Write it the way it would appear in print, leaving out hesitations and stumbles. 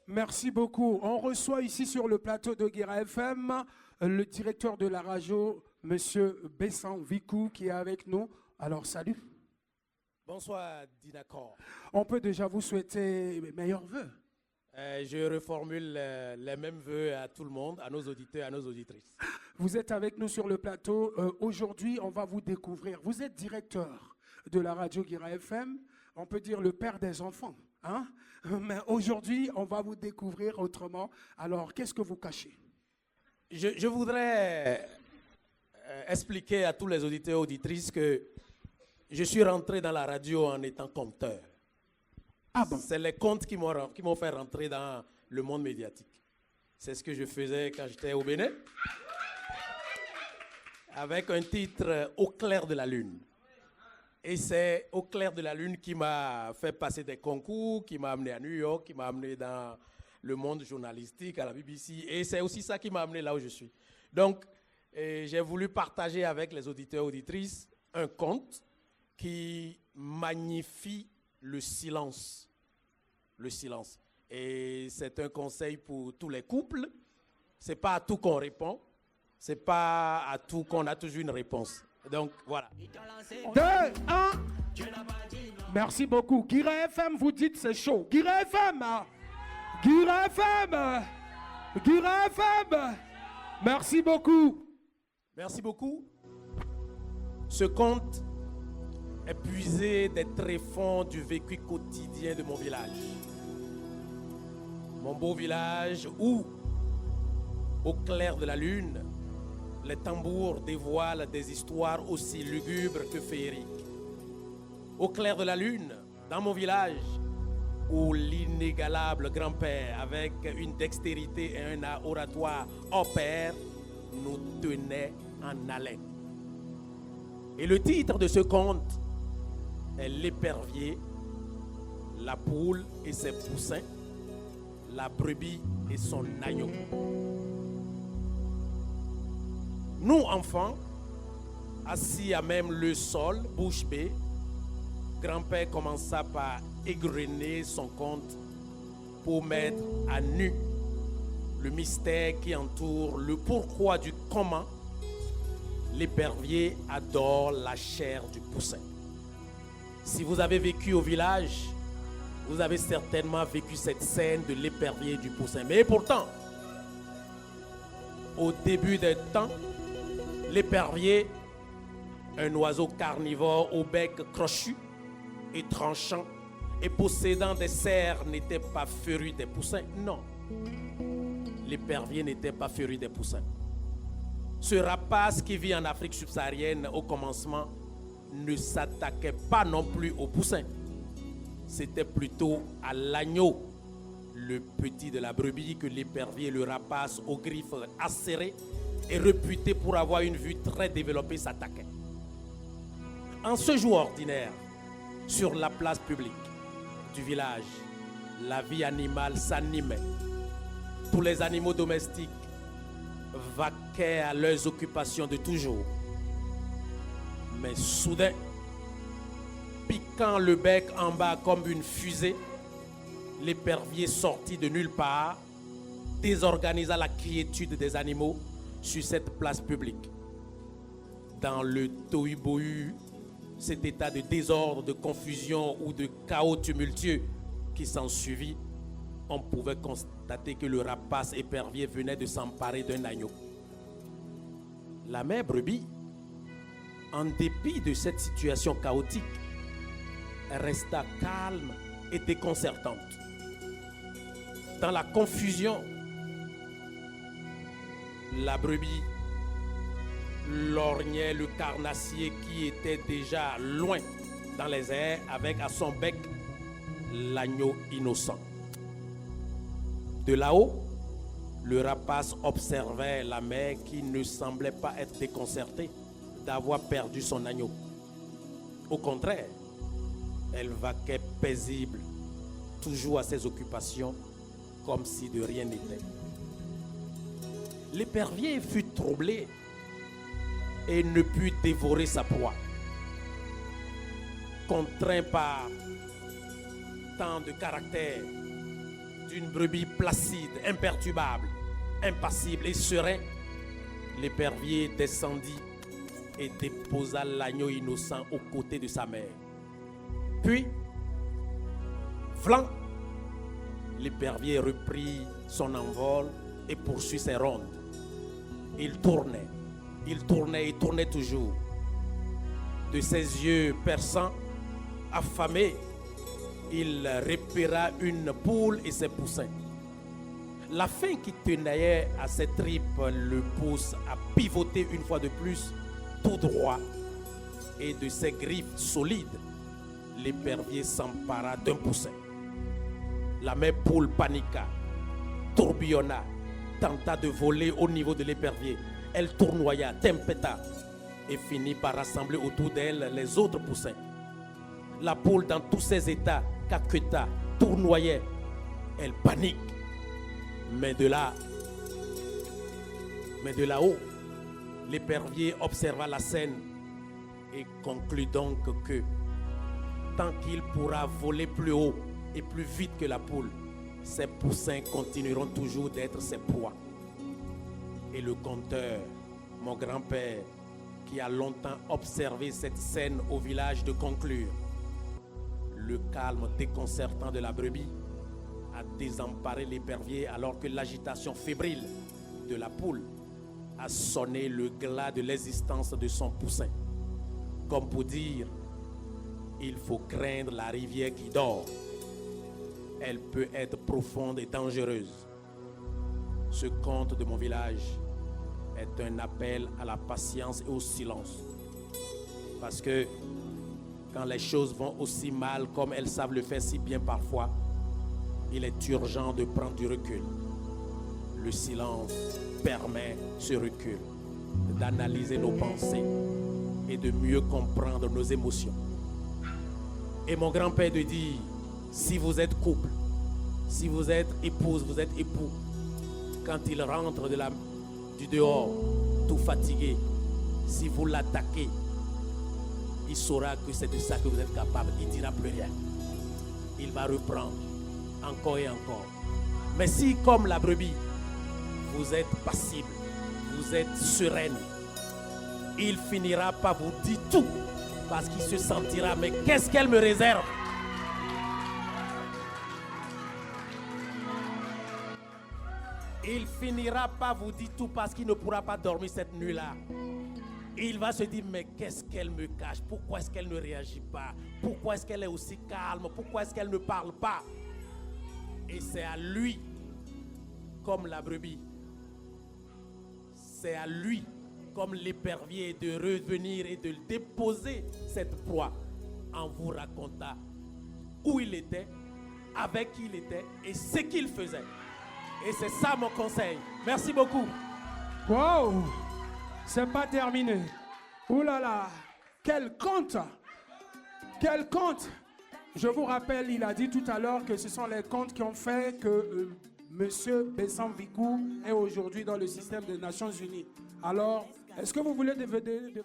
Merci beaucoup. On reçoit ici sur le plateau de Guira FM le directeur de la radio, Monsieur Bessan Vikou, qui est avec nous. Alors, salut. Bonsoir, Dinacor. On peut déjà vous souhaiter meilleurs vœux. Je reformule les mêmes vœux à tout le monde, à nos auditeurs, à nos auditrices. Vous êtes avec nous sur le plateau. Aujourd'hui, on va vous découvrir. Vous êtes directeur de la radio Guira FM. On peut dire le père des enfants. Hein? Mais aujourd'hui, on va vous découvrir autrement. Alors, qu'est-ce que vous cachez? Je voudrais expliquer à tous les auditeurs et auditrices que je suis rentré dans la radio en étant compteur. Ah bon? C'est les comptes qui m'ont fait rentrer dans le monde médiatique. C'est ce que je faisais quand j'étais au Bénin, avec un titre « Au clair de la lune ». Et c'est Au clair de la lune qui m'a fait passer des concours, qui m'a amené à New York, qui m'a amené dans le monde journalistique, à la BBC. Et c'est aussi ça qui m'a amené là où je suis. Donc, j'ai voulu partager avec les auditeurs et auditrices un conte qui magnifie le silence. Le silence. Et c'est un conseil pour tous les couples. C'est pas à tout qu'on répond. C'est pas à tout qu'on a toujours une réponse. Donc, voilà. 2, 1. Merci beaucoup. Guira FM, vous dites c'est chaud. Guira FM. Guira FM. Guira FM. Merci beaucoup. Merci beaucoup. Ce conte est puisé des tréfonds du vécu quotidien de mon village. Mon beau village où, au clair de la lune, les tambours dévoilent des histoires aussi lugubres que féeriques. Au clair de la lune, dans mon village, où l'inégalable grand-père, avec une dextérité et un oratoire hors pair, nous tenait en haleine. Et le titre de ce conte est L'épervier, la poule et ses poussins, la brebis et son agneau. Nous, enfants, assis à même le sol, bouche bée, grand-père commença par égrener son conte pour mettre à nu le mystère qui entoure le pourquoi du comment l'épervier adore la chair du poussin. Si vous avez vécu au village, vous avez certainement vécu cette scène de l'épervier et du poussin. Mais pourtant, au début des temps, l'épervier, un oiseau carnivore au bec crochu et tranchant et possédant des serres, n'était pas féru des poussins. Non, l'épervier n'était pas féru des poussins. Ce rapace qui vit en Afrique subsaharienne au commencement ne s'attaquait pas non plus aux poussins. C'était plutôt à l'agneau, le petit de la brebis, que l'épervier et le rapace aux griffes acérées et réputé pour avoir une vue très développée s'attaquaient. En ce jour ordinaire, sur la place publique du village, la vie animale s'animait. Tous les animaux domestiques vaquaient à leurs occupations de toujours. Mais soudain, piquant le bec en bas comme une fusée, l'épervier sortit de nulle part, désorganisa la quiétude des animaux sur cette place publique. Dans le tohu-bohu, cet état de désordre, de confusion ou de chaos tumultueux qui s'ensuivit, on pouvait constater que le rapace épervier venait de s'emparer d'un agneau. La mère brebis, en dépit de cette situation chaotique, resta calme et déconcertante. Dans la confusion, la brebis lorgnait le carnassier qui était déjà loin dans les airs avec à son bec l'agneau innocent. De là-haut, le rapace observait la mère qui ne semblait pas être déconcertée d'avoir perdu son agneau. Au contraire, elle vaquait paisible, toujours à ses occupations, comme si de rien n'était. L'épervier fut troublé et ne put dévorer sa proie. Contraint par tant de caractère d'une brebis placide, imperturbable, impassible et serein, l'épervier descendit et déposa l'agneau innocent aux côtés de sa mère. Puis, vlan, l'épervier reprit son envol et poursuit ses rondes. Il tournait et tournait toujours. De ses yeux perçants, affamé, il repéra une poule et ses poussins. La faim qui tenaillait à ses tripes le pousse à pivoter une fois de plus, tout droit, et de ses griffes solides, l'épervier s'empara d'un poussin. La mère poule paniqua, tourbillonna, tenta de voler au niveau de l'épervier. Elle tournoya, tempêta et finit par rassembler autour d'elle les autres poussins. La poule, dans tous ses états, caqueta, tournoyait. Elle panique. Mais de là-haut, l'épervier observa la scène et conclut donc que tant qu'il pourra voler plus haut et plus vite que la poule, ses poussins continueront toujours d'être ses proies. Et le conteur, mon grand-père, qui a longtemps observé cette scène au village, de conclure: le calme déconcertant de la brebis a désemparé l'épervier alors que l'agitation fébrile de la poule a sonné le glas de l'existence de son poussin. Comme pour dire, il faut craindre la rivière qui dort. Elle peut être profonde et dangereuse. Ce conte de mon village est un appel à la patience et au silence. Parce que quand les choses vont aussi mal comme elles savent le faire si bien parfois, il est urgent de prendre du recul. Le silence permet ce recul, d'analyser nos pensées et de mieux comprendre nos émotions. Et mon grand-père de dire, si vous êtes couple, si vous êtes épouse, vous êtes époux, quand il rentre du dehors, tout fatigué, si vous l'attaquez, il saura que c'est de ça que vous êtes capable. Il ne dira plus rien. Il va reprendre encore et encore. Mais si, comme la brebis, vous êtes passible, vous êtes sereine, il finira par vous dire tout, parce qu'il se sentira, mais qu'est-ce qu'elle me réserve? Il finira par vous dire tout parce qu'il ne pourra pas dormir cette nuit-là. Il va se dire, mais qu'est-ce qu'elle me cache? Pourquoi est-ce qu'elle ne réagit pas? Pourquoi est-ce qu'elle est aussi calme? Pourquoi est-ce qu'elle ne parle pas? Et c'est à lui, comme la brebis, c'est à lui, comme l'épervier, de revenir et de déposer cette proie en vous racontant où il était, avec qui il était et ce qu'il faisait. Et c'est ça mon conseil. Merci beaucoup. Wow! C'est pas terminé. Ouh là là! Quel conte! Quel conte! Je vous rappelle, il a dit tout à l'heure que ce sont les contes qui ont fait que Monsieur Bessam Vicou est aujourd'hui dans le système des Nations Unies. Alors, est-ce que vous voulez devenir